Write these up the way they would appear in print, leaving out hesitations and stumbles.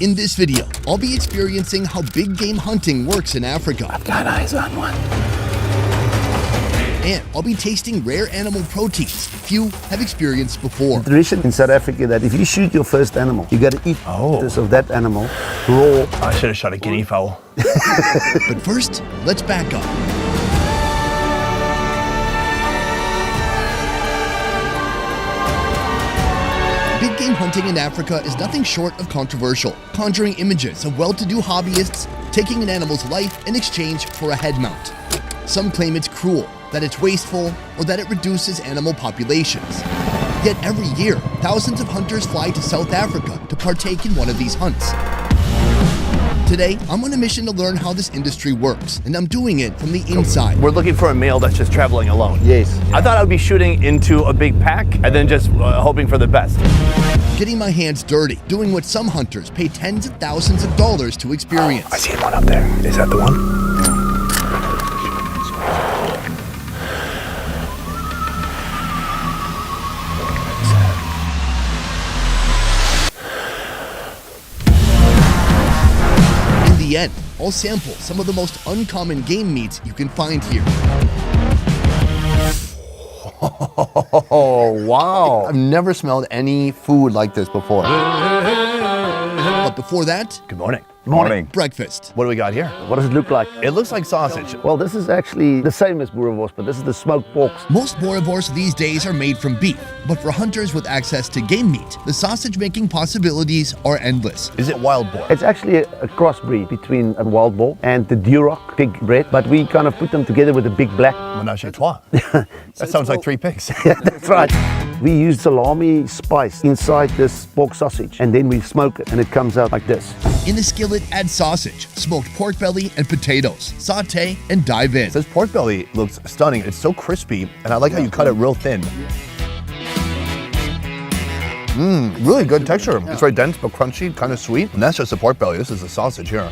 In this video, I'll be experiencing how big game hunting works in Africa. I've got eyes on one. And I'll be tasting rare animal proteins few have experienced before. The tradition in South Africa that if you shoot your first animal, you got to eat this of that animal raw. I should have shot a guinea fowl. But first, let's back up. Big game hunting in Africa is nothing short of controversial, conjuring images of well-to-do hobbyists taking an animal's life in exchange for a head mount. Some claim it's cruel, that it's wasteful, or that it reduces animal populations. Yet every year, thousands of hunters fly to South Africa to partake in one of these hunts. Today, I'm on a mission to learn how this industry works, and I'm doing it from the inside. We're looking for a male that's just traveling alone. Yes. I thought I would be shooting into a big pack and then just hoping for the best. Getting my hands dirty, doing what some hunters pay tens of thousands of dollars to experience. I see one up there. Is that the one? In the end, I'll sample some of the most uncommon game meats you can find here. Oh, wow. I've never smelled any food like this before. But before that, Good morning. Morning. breakfast. What do we got here? What does it look like? It looks like sausage. Well, this is actually the same as boerewors, but this is the smoked porks. Most boerewors these days are made from beef, but for hunters with access to game meat, the sausage-making possibilities are endless. Is it wild boar? It's actually a crossbreed between a wild boar and the Duroc pig bred, but we kind of put them together with a big black. Menage a trois. That sounds like 3 pigs. Yeah, that's right. We use salami spice inside this pork sausage, and then we smoke it, and it comes out like this. In the skillet, add sausage, smoked pork belly, and potatoes. Saute and dive in. This pork belly looks stunning. It's so crispy, and I like how you cut it real thin. Really good texture. It's very dense but crunchy, kind of sweet. And that's just the pork belly. This is the sausage here.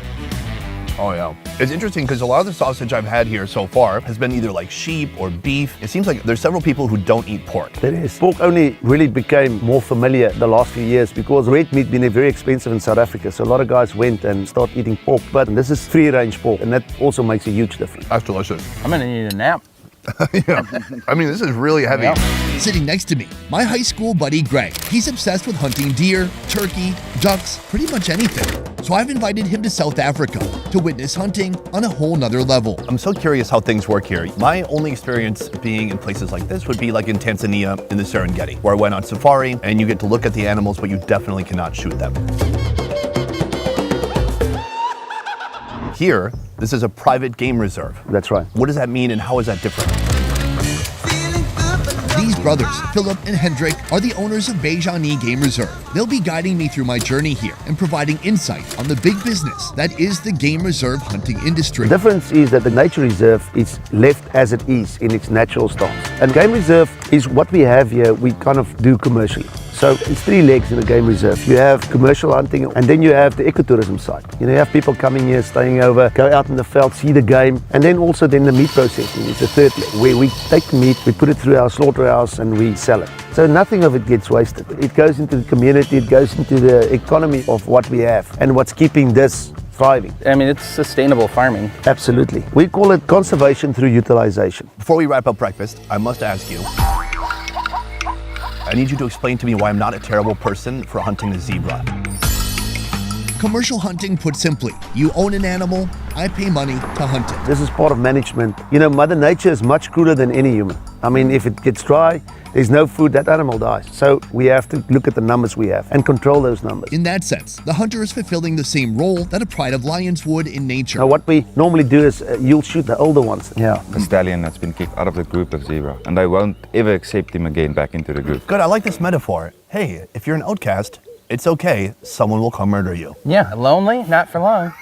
Oh yeah. It's interesting because a lot of the sausage I've had here so far has been either like sheep or beef. It seems like there's several people who don't eat pork. There is. Pork only really became more familiar the last few years because red meat being very expensive in South Africa. So a lot of guys went and started eating pork. But this is free-range pork, and that also makes a huge difference. That's delicious. I'm gonna need a nap. Yeah. I mean, this is really heavy. Sitting next to me, my high school buddy Greg. He's obsessed with hunting deer, turkey, ducks, pretty much anything. So I've invited him to South Africa to witness hunting on a whole nother level. I'm so curious how things work here. My only experience being in places like this would be like in Tanzania in the Serengeti, where I went on safari and you get to look at the animals, but you definitely cannot shoot them. Here, this is a private game reserve. That's right. What does that mean and how is that different? These brothers, Philip and Hendrik, are the owners of Bejani Game Reserve. They'll be guiding me through my journey here and providing insight on the big business that is the game reserve hunting industry. The difference is that the nature reserve is left as it is in its natural stance. And game reserve is what we have here, we kind of do commercially. So it's 3 legs in a game reserve. You have commercial hunting, and then you have the ecotourism side. You know, you have people coming here, staying over, go out in the veld, see the game, and then also then the meat processing is the 3rd leg, where we take the meat, we put it through our slaughterhouse, and we sell it. So nothing of it gets wasted. It goes into the community, it goes into the economy of what we have, and what's keeping this thriving. I mean, it's sustainable farming. Absolutely. We call it conservation through utilization. Before we wrap up breakfast, I must ask you, I need you to explain to me why I'm not a terrible person for hunting a zebra. Commercial hunting, put simply, you own an animal, I pay money to hunt it. This is part of management. You know, Mother Nature is much crueler than any human. I mean, if it gets dry, there's no food, that animal dies. So we have to look at the numbers we have and control those numbers. In that sense, the hunter is fulfilling the same role that a pride of lions would in nature. Now, what we normally do is you'll shoot the older ones. Yeah, a stallion that's been kicked out of the group of zebra, and they won't ever accept him again back into the group. Good, I like this metaphor. Hey, if you're an outcast, it's okay, someone will come murder you. Yeah, lonely? Not for long.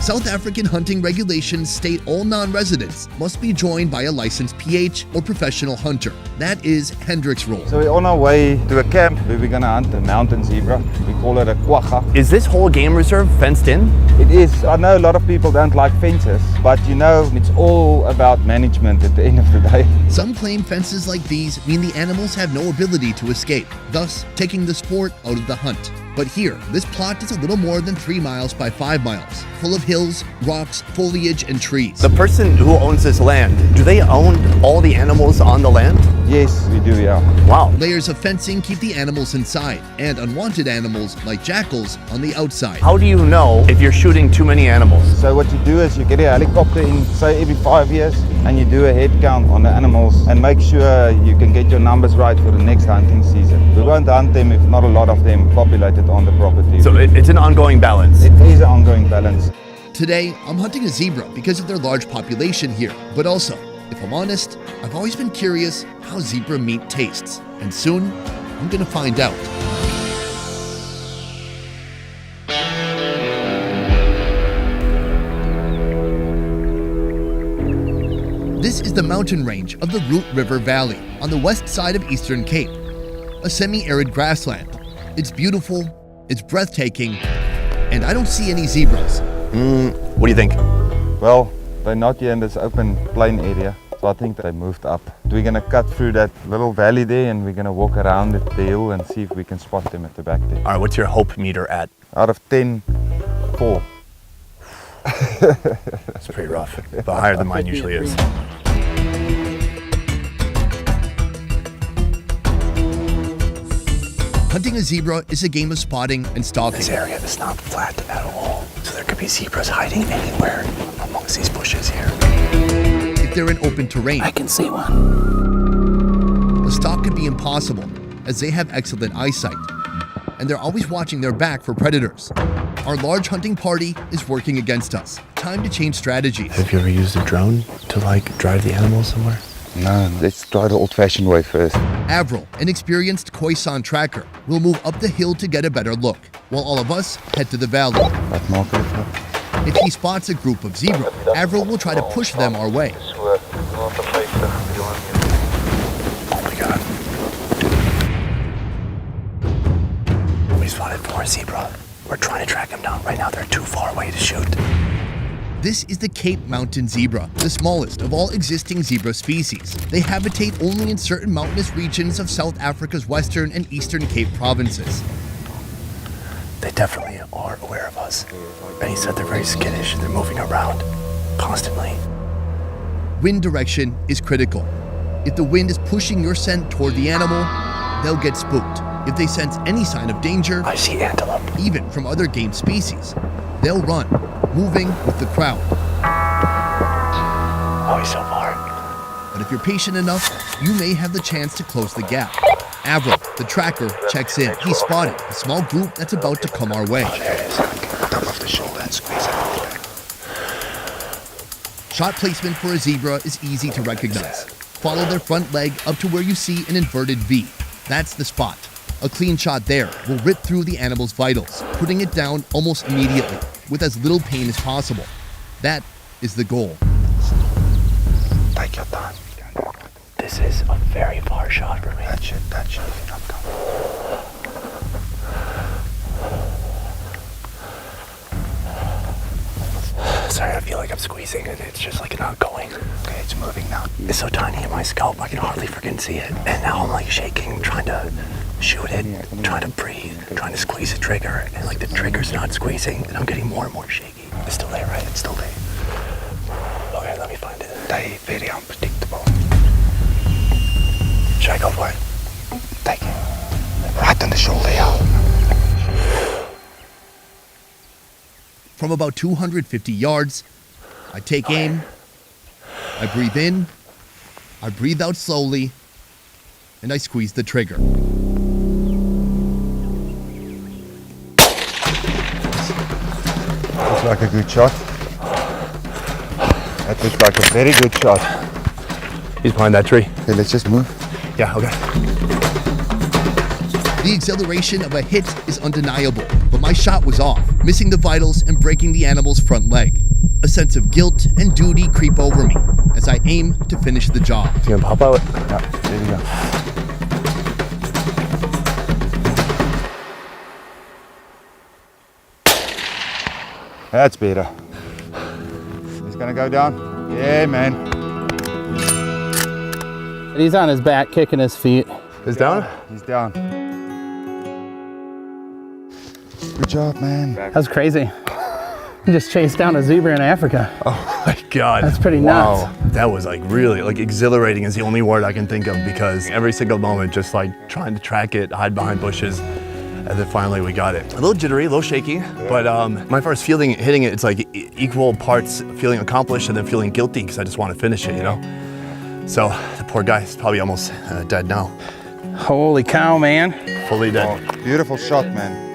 South African hunting regulations state all non-residents must be joined by a licensed PH or professional hunter. That is Hendrik's role. So we're on our way to a camp where we're gonna hunt a mountain zebra. We call it a quagga. Is this whole game reserve fenced in? It is. I know a lot of people don't like fences, but you know, it's all about management at the end of the day. Some claim fences like these mean the animals have no ability to escape, thus taking the sport out of the hunt. But here, this plot is a little more than 3 miles by 5 miles, full of hills, rocks, foliage, and trees. The person who owns this land, do they own all the animals on the land? Yes, we do, yeah. Wow. Layers of fencing keep the animals inside, and unwanted animals, like jackals, on the outside. How do you know if you're shooting too many animals? So what you do is you get a helicopter in, say, every 5 years, and you do a head count on the animals and make sure you can get your numbers right for the next hunting season. We won't hunt them if not a lot of them populated on the property. So it's an ongoing balance. It is an ongoing balance. Today, I'm hunting a zebra because of their large population here, but also, if I'm honest, I've always been curious how zebra meat tastes, and soon, I'm gonna find out. This is the mountain range of the Root River Valley on the west side of Eastern Cape, a semi-arid grassland. It's beautiful, it's breathtaking, and I don't see any zebras. What do you think? Well, they're not here in this open plain area, so I think they moved up. We're gonna cut through that little valley there and we're gonna walk around the hill and see if we can spot them at the back there. All right, what's your hope meter at? Out of 10, 4. It's pretty rough, but higher than mine usually is. Hunting a zebra is a game of spotting and stalking. This area is not flat at all, so there could be zebras hiding anywhere amongst these bushes here. If they're in open terrain, I can see one. the stalk could be impossible, as they have excellent eyesight, and they're always watching their back for predators. Our large hunting party is working against us. Time to change strategies. Have you ever used a drone to drive the animals somewhere? No, let's try the old-fashioned way first. Avril, an experienced Khoisan tracker, will move up the hill to get a better look, while all of us head to the valley. Wat maak hulle van? If he spots a group of zebra, Avril will try to push them our way. Oh my god. We spotted 4 zebra. We're trying to track them down. Right now they're too far away to shoot. This is the Cape Mountain zebra, the smallest of all existing zebra species. They habitate only in certain mountainous regions of South Africa's western and eastern Cape provinces. They definitely are aware of us. And he said they're very skittish. They're moving around constantly. Wind direction is critical. If the wind is pushing your scent toward the animal, they'll get spooked. If they sense any sign of danger, I see antelope. even from other game species, they'll run, moving with the crowd. Oh, he's so far. But if you're patient enough, you may have the chance to close the gap. Avril, the tracker, checks in. He spotted a small group that's about to come our way. There it is. Top of the shoulder and squeeze it out there. Shot placement for a zebra is easy to recognize. Follow their front leg up to where you see an inverted V. That's the spot. A clean shot there will rip through the animal's vitals, putting it down almost immediately, with as little pain as possible. That is the goal. Take your time. This is a very far shot for me. That should be enough cover. Sorry, I feel like I'm squeezing and it's just not going. Okay, it's moving now. It's so tiny in my scalp, I can hardly freaking see it. And now I'm shaking, trying to shoot it, trying to breathe, trying to squeeze the trigger. And the trigger's not squeezing and I'm getting more and more shaky. It's still there, right? It's still there. Okay, let me find it. They're very unpredictable. Should I go for it? Take it. Right on the shoulder, yeah. From about 250 yards, I take aim, I breathe in, I breathe out slowly, and I squeeze the trigger. Looks like a good shot. That looks like a very good shot. He's behind that tree. Okay, let's just move. Yeah, okay. The exhilaration of a hit is undeniable, but my shot was off. missing the vitals and breaking the animal's front leg. A sense of guilt and duty creep over me as I aim to finish the job. You gonna pop out? Yeah, there you go. That's better. He's gonna go down. Yeah, man. He's on his back, kicking his feet. It's down? He's down. Good job, man. That's crazy. You just chased down a zebra in Africa. Oh my God. That's pretty nuts. Wow. That was like really, like exhilarating is the only word I can think of, because every single moment just like trying to track it, hide behind bushes. And then finally we got it. A little jittery, a little shaky, but my first feeling hitting it, it's like equal parts feeling accomplished and then feeling guilty because I just want to finish it, you know? So the poor guy is probably almost dead now. Holy cow, man. Fully dead. Oh, beautiful shot, man.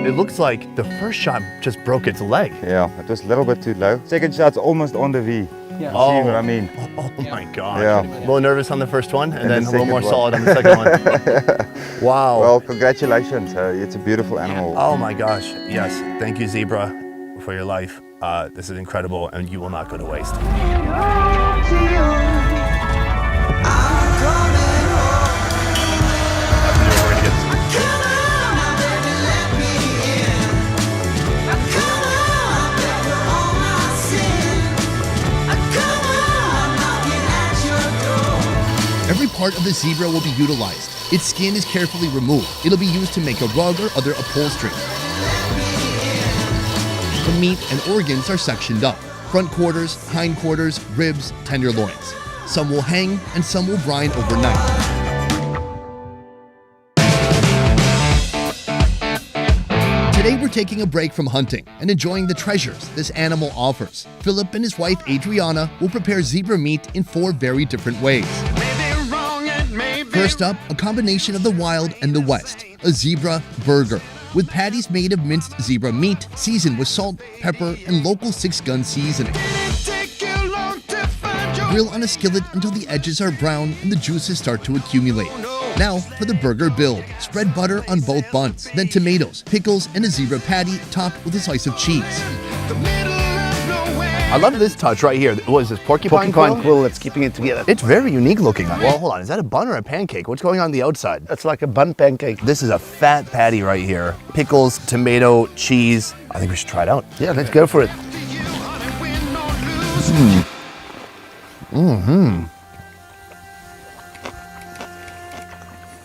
It looks like the first shot just broke its leg. Yeah, it was a little bit too low. Second shot's almost on the V. Yeah. See what I mean? Oh my God. Yeah. A little nervous on the first one and then the a little more second one. solid on the second one. Wow. Well, congratulations. It's a beautiful animal. Oh my gosh. Yes. Thank you, Zebra, for your life. This is incredible and you will not go to waste. Every part of the zebra will be utilized. Its skin is carefully removed. It'll be used to make a rug or other upholstery. The meat and organs are sectioned up. Front quarters, hind quarters, ribs, tenderloins. Some will hang and some will brine overnight. Today we're taking a break from hunting and enjoying the treasures this animal offers. Philip and his wife Adriana will prepare zebra meat in 4 very different ways. First up, a combination of the wild and the west, a zebra burger, with patties made of minced zebra meat, seasoned with salt, pepper, and local 6-gun seasoning. Grill on a skillet until the edges are brown and the juices start to accumulate. Now for the burger build. Spread butter on both buns, then tomatoes, pickles, and a zebra patty topped with a slice of cheese. I love this touch right here. What is this, porcupine quill? quill that's keeping it together. It's very unique looking. Well, hold on. Is that a bun or a pancake? What's going on the outside? It's like a bun pancake. This is a fat patty right here. Pickles, tomato, cheese. I think we should try it out. Yeah, let's go for it.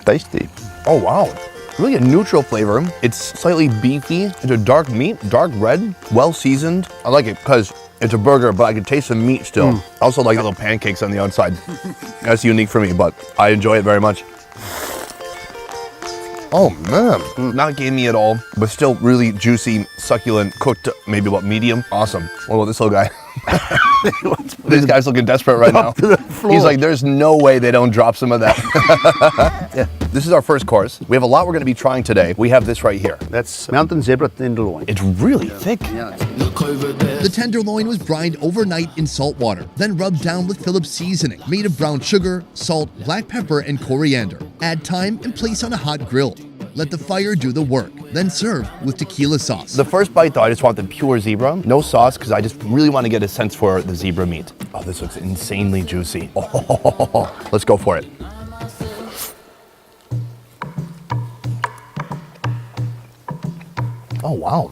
Tasty. Oh, wow. Really a neutral flavor. It's slightly beefy. It's a dark meat, dark red, well seasoned. I like it because it's a burger, but I can taste the meat still. I also like the little pancakes on the outside. That's unique for me, but I enjoy it very much. Oh man, not gamey at all, but still really juicy, succulent, cooked maybe about medium. Awesome. What about this little guy? This guy's looking desperate right now. He's like, there's no way they don't drop some of that. Yeah. This is our first course. We have a lot we're gonna be trying today. We have this right here. That's mountain zebra tenderloin. It's really thick. The tenderloin was brined overnight in salt water, then rubbed down with Philip's seasoning, made of brown sugar, salt, black pepper, and coriander. Add thyme and place on a hot grill. Let the fire do the work, then serve with tequila sauce. The first bite though, I just want the pure zebra. No sauce, because I just really want to get a sense for the zebra meat. Oh, this looks insanely juicy. Oh, let's go for it. Oh, wow.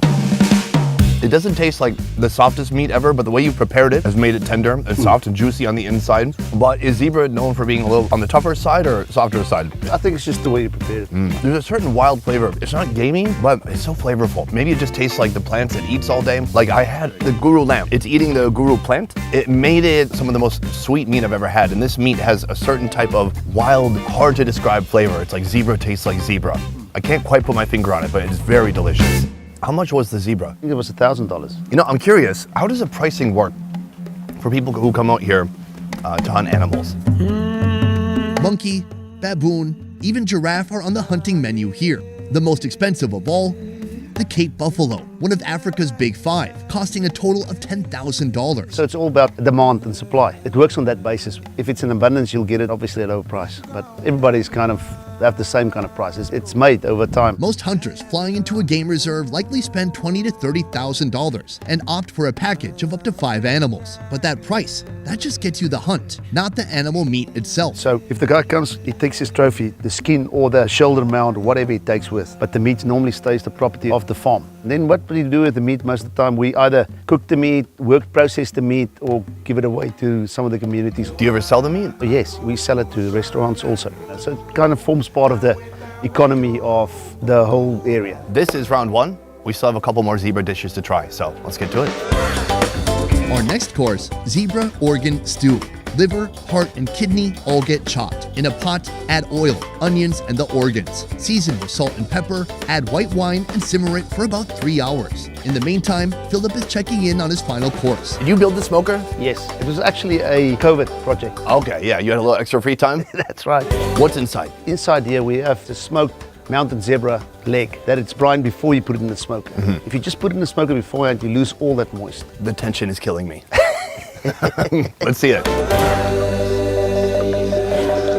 It doesn't taste like the softest meat ever, but the way you prepared it has made it tender and soft and juicy on the inside. But is zebra known for being a little on the tougher side or softer side? I think it's just the way you prepare it. There's a certain wild flavor. It's not gamey, but it's so flavorful. Maybe it just tastes like the plants it eats all day. Like I had the guru lamb. It's eating the guru plant. It made it some of the most sweet meat I've ever had. And this meat has a certain type of wild, hard to describe flavor. It's like zebra tastes like zebra. I can't quite put my finger on it, but it's very delicious. How much was the zebra? I think it was $1,000. You know, I'm curious, how does the pricing work for people who come out here to hunt animals? Monkey, baboon, even giraffe are on the hunting menu here. The most expensive of all, the Cape buffalo. one of Africa's big five, costing a total of $10,000. So it's all about demand and supply. It works on that basis. If it's in abundance, you'll get it obviously at a lower price. But everybody's kind of have the same kind of prices. It's made over time. Most hunters flying into a game reserve likely spend $20,000 to $30,000 and opt for a package of up to 5 animals. But that price, that just gets you the hunt, not the animal meat itself. So if the guy comes, he takes his trophy, the skin or the shoulder mount or whatever he takes with, but the meat normally stays the property of the farm. And then what we do with the meat most of the time, we either cook the meat, process the meat, or give it away to some of the communities. Do you ever sell the meat? Yes, we sell it to restaurants also. So it kind of forms part of the economy of the whole area. This is round 1. We still have a couple more zebra dishes to try, so let's get to it. Our next course, zebra organ stew. Liver, heart, and kidney all get chopped. In a pot, add oil, onions, and the organs. Season with salt and pepper, add white wine, and simmer it for about 3 hours. In the meantime, Philip is checking in on his final course. Did you build the smoker? Yes, it was actually a COVID project. Okay, yeah, you had a little extra free time? That's right. What's inside? Inside here we have the smoked mountain zebra leg that it's brined before you put it in the smoker. If you just put it in the smoker beforehand, you lose all that moist. The tension is killing me. Let's see it.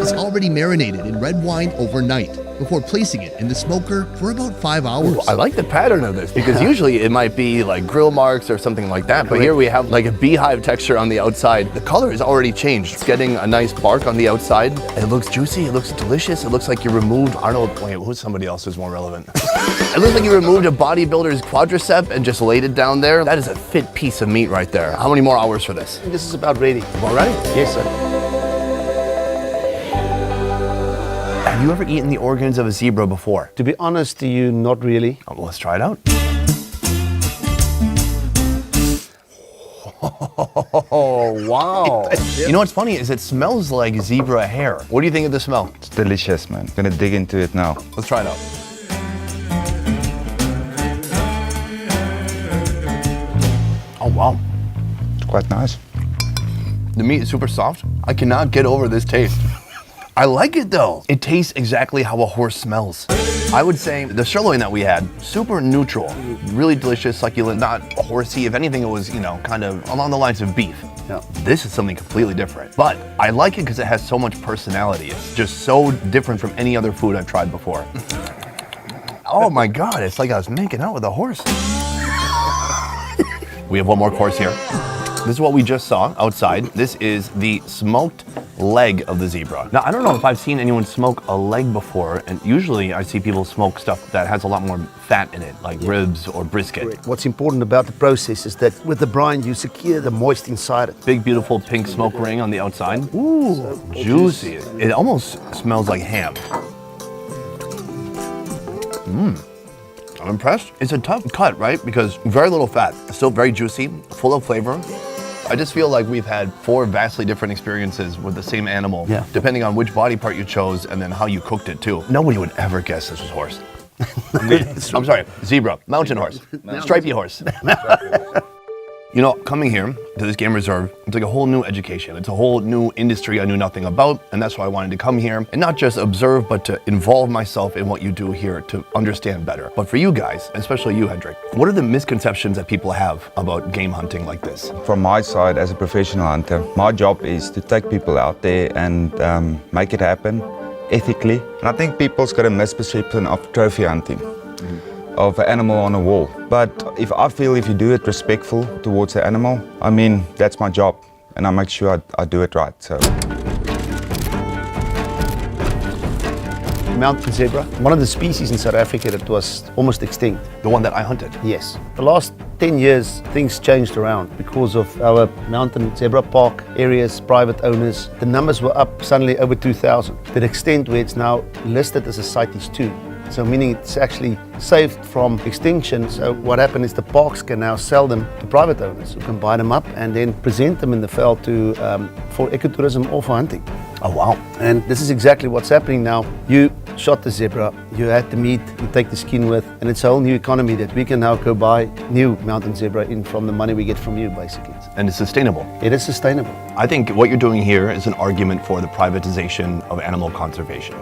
It's already marinated in red wine overnight before placing it in the smoker for about 5 hours. Ooh, I like the pattern of this because usually it might be like grill marks or something like that, but here we have like a beehive texture on the outside. The color has already changed. It's getting a nice bark on the outside. It looks juicy, it looks delicious, it looks like you removed, I don't know, wait, who's somebody else who's more relevant? It looks like you removed a bodybuilder's quadricep and just laid it down there. That is a fit piece of meat right there. How many more hours for this? This is about ready. All right. Yes, sir. Have you ever eaten the organs of a zebra before? To be honest to you, not really. Oh, well, let's try it out. Oh, wow. You know what's funny is it smells like zebra hair. What do you think of the smell? It's delicious, man. Gonna dig into it now. Let's try it out. Oh, wow. It's quite nice. The meat is super soft. I cannot get over this taste. I like it though. It tastes exactly how a horse smells. I would say the sirloin that we had, super neutral, really delicious, succulent, not horsey. If anything, it was, you know, kind of along the lines of beef. Yeah. This is something completely different. But I like it because it has so much personality. It's just so different from any other food I've tried before. Oh my God, it's like I was making out with a horse. We have one more course here. This is what we just saw outside. This is the smoked leg of the zebra. Now, I don't know if I've seen anyone smoke a leg before, and usually I see people smoke stuff that has a lot more fat in it, like ribs or brisket. What's important about the process is that with the brine, you secure the moist inside it. Big, beautiful pink smoke ring on the outside. Ooh, juicy. It almost smells like ham. I'm impressed. It's a tough cut, right? Because very little fat, still very juicy, full of flavor. I just feel like we've had 4 vastly different experiences with the same animal, Yeah. depending on which body part you chose and then how you cooked it too. Nobody would ever guess this was horse. I'm sorry, zebra, mountain horse, stripey horse. You know, coming here to this game reserve, it's like a whole new education. It's a whole new industry I knew nothing about, and that's why I wanted to come here and not just observe, but to involve myself in what you do here to understand better. But for you guys, especially you, Hendrik, what are the misconceptions that people have about game hunting like this? From my side, as a professional hunter, my job is to take people out there and make it happen ethically. And I think people's got a misperception of trophy hunting. Of an animal on a wall. But if you do it respectful towards the animal, I mean, that's my job. And I make sure I do it right, so. Mountain zebra, one of the species in South Africa that was almost extinct. The one that I hunted. Yes. The last 10 years, things changed around because of our mountain zebra park areas, private owners. The numbers were up suddenly over 2,000 to the extent where it's now listed as a CITES 2. So meaning it's actually saved from extinction. So what happened is the parks can now sell them to private owners who can buy them up and then present them in the veld for ecotourism or for hunting. Oh, wow. And this is exactly what's happening now. You shot the zebra, you had the meat, you take the skin with, and it's a whole new economy that we can now go buy new mountain zebra in from the money we get from you, basically. And it's sustainable. It is sustainable. I think what you're doing here is an argument for the privatization of animal conservation.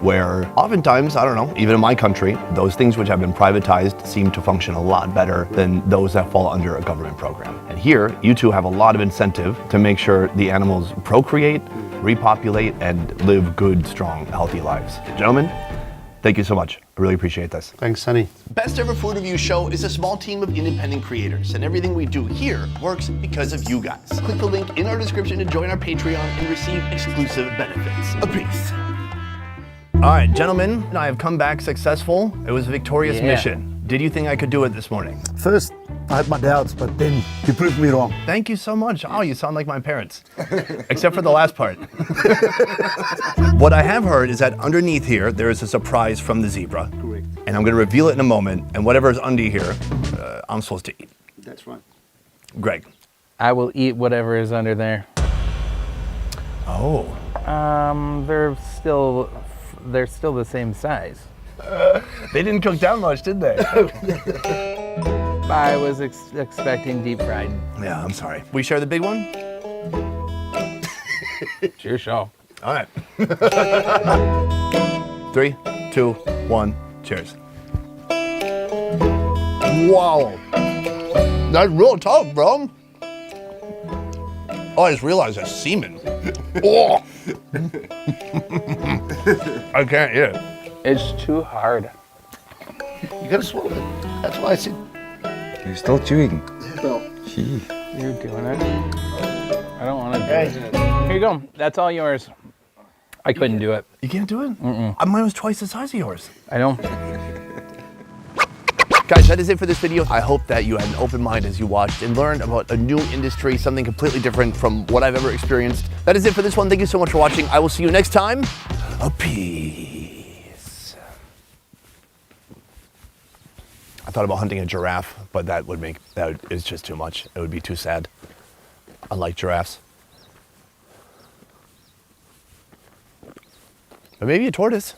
where oftentimes, I don't know, even in my country, those things which have been privatized seem to function a lot better than those that fall under a government program. And here, you two have a lot of incentive to make sure the animals procreate, repopulate, and live good, strong, healthy lives. Gentlemen, thank you so much. I really appreciate this. Thanks, Sonny. Best Ever Food Review Show is a small team of independent creators, and everything we do here works because of you guys. Click the link in our description to join our Patreon and receive exclusive benefits. A peace. All right, gentlemen, I have come back successful. It was a victorious mission. Did you think I could do it this morning? First, I had my doubts, but then you proved me wrong. Thank you so much. Oh, you sound like my parents. Except for the last part. What I have heard is that underneath here, there is a surprise from the zebra. Correct. And I'm gonna reveal it in a moment, and whatever is under here, I'm supposed to eat. That's right. Greg. I will eat whatever is under there. Oh. They're still the same size. They didn't cook down much, did they? I was expecting deep fried. Yeah, I'm sorry. We share the big one? It's your show. All right. 3, 2, 1, cheers. Wow. That's real tough, bro. Oh, I just realized that's semen. Oh. I can't eat it. It's too hard. You gotta swallow it. That's why I said. You're still chewing. Gee. You're doing it. I don't want to do it. Here you go. That's all yours. I couldn't do it. You can't do it? Mine was twice the size of yours. I know. Guys, that is it for this video. I hope that you had an open mind as you watched and learned about a new industry, something completely different from what I've ever experienced. That is it for this one. Thank you so much for watching. I will see you next time. A peace. I thought about hunting a giraffe, but that is just too much. It would be too sad. I like giraffes. But maybe a tortoise.